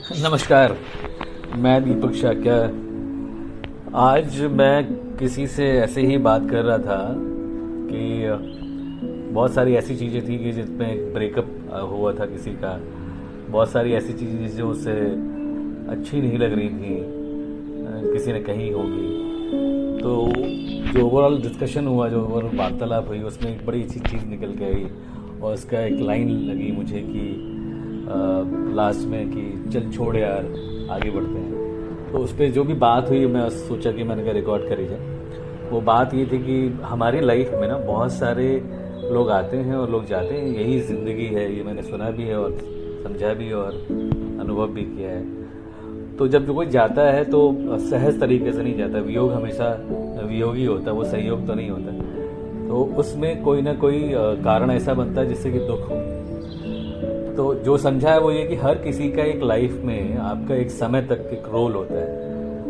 नमस्कार, मैं दीपक शाक्या। आज मैं किसी से ऐसे ही बात कर रहा था कि बहुत सारी ऐसी चीज़ें थी कि जिसमें ब्रेकअप हुआ था किसी का। बहुत सारी ऐसी चीज़ें जो उसे अच्छी नहीं लग रही थी, किसी ने कही होगी। तो जो ओवरऑल डिस्कशन हुआ, जो ओवरऑल वार्तालाप हुई, उसमें एक बड़ी अच्छी चीज़ निकल के आई और उसका एक लाइन लगी मुझे कि लास्ट में कि चल छोड़ यार, आगे बढ़ते हैं। तो उस पर जो भी बात हुई, मैं सोचा कि मैंने कहा रिकॉर्ड करी जाए। वो बात ये थी कि हमारी लाइफ में ना बहुत सारे लोग आते हैं और लोग जाते हैं, यही ज़िंदगी है। ये मैंने सुना भी है और समझा भी है और अनुभव भी किया है। तो जब कोई जाता है तो सहज तरीके से नहीं जाता। वियोग हमेशा वियोग ही होता है, वो सहयोग तो नहीं होता। तो उसमें कोई ना कोई कारण ऐसा बनता है जिससे कि दुख हो। तो जो समझा है वो ये कि हर किसी का एक लाइफ में आपका एक समय तक एक रोल होता है।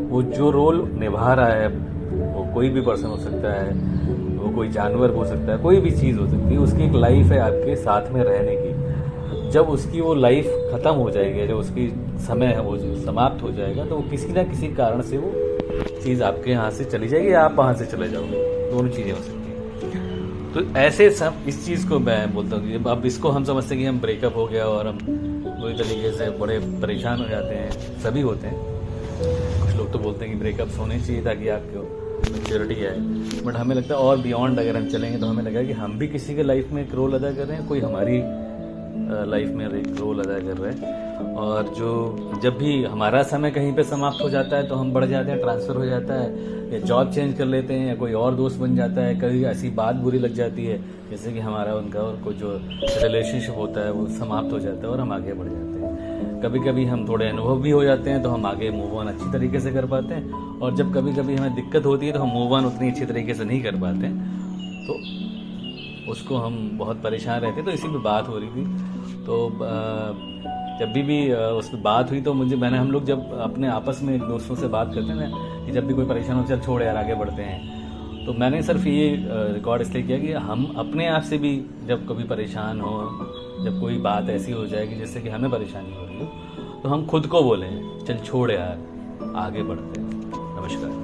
वो जो रोल निभा रहा है, वो कोई भी पर्सन हो सकता है, वो कोई जानवर हो सकता है, कोई भी चीज़ हो सकती है। उसकी एक लाइफ है आपके साथ में रहने की। जब उसकी वो लाइफ ख़त्म हो जाएगी, जब उसकी समय है वो समाप्त हो जाएगा, तो वो किसी ना किसी कारण से वो चीज़ आपके यहाँ से चली जाएगी या आप वहाँ से चले जाओगे। दोनों चीज़ें हो सकती हैं। तो ऐसे सब इस चीज़ को मैं बोलता हूँ कि अब इसको हम समझते हैं कि हम ब्रेकअप हो गया और हम पूरी तरीके से बड़े परेशान हो जाते हैं। सभी होते हैं। कुछ लोग तो बोलते हैं कि ब्रेकअप्स होने चाहिए ताकि आपको मैच्योरिटी आए, बट हमें लगता है और बियॉन्ड अगर हम चलेंगे तो हमें लगेगा कि हम भी किसी के लाइफ में एक रोल अदा कर रहे हैं, कोई हमारी लाइफ में एक रोल अदा कर रहे हैं। और जो जब भी हमारा समय कहीं पे समाप्त हो जाता है तो हम बढ़ जाते हैं, ट्रांसफ़र हो जाता है, या जॉब चेंज कर लेते हैं, या कोई और दोस्त बन जाता है। कभी ऐसी बात बुरी लग जाती है जैसे कि हमारा उनका और कोई जो रिलेशनशिप होता है वो समाप्त हो जाता है और हम आगे बढ़ जाते हैं। कभी कभी हम थोड़े अनुभव भी हो जाते हैं तो हम आगे मूव ऑन अच्छी तरीके से कर पाते हैं। और जब कभी कभी हमें दिक्कत होती है तो हम मूव ऑन उतनी अच्छी तरीके से नहीं कर पाते हैं, तो उसको हम बहुत परेशान रहते हैं। तो इसी पे बात हो रही थी। तो जब भी उस पर बात हुई तो मैंने हम लोग जब अपने आपस में दोस्तों से बात करते हैं ना कि जब भी कोई परेशान हो, चल छोड़ यार आगे बढ़ते हैं। तो मैंने सिर्फ ये रिकॉर्ड इसलिए किया कि हम अपने आप से भी जब कभी परेशान हो, जब कोई बात ऐसी हो जाए कि जिससे कि हमें परेशानी हो रही हो, तो हम खुद को बोलें चल छोड़ यार, आगे बढ़ते हैं। नमस्कार।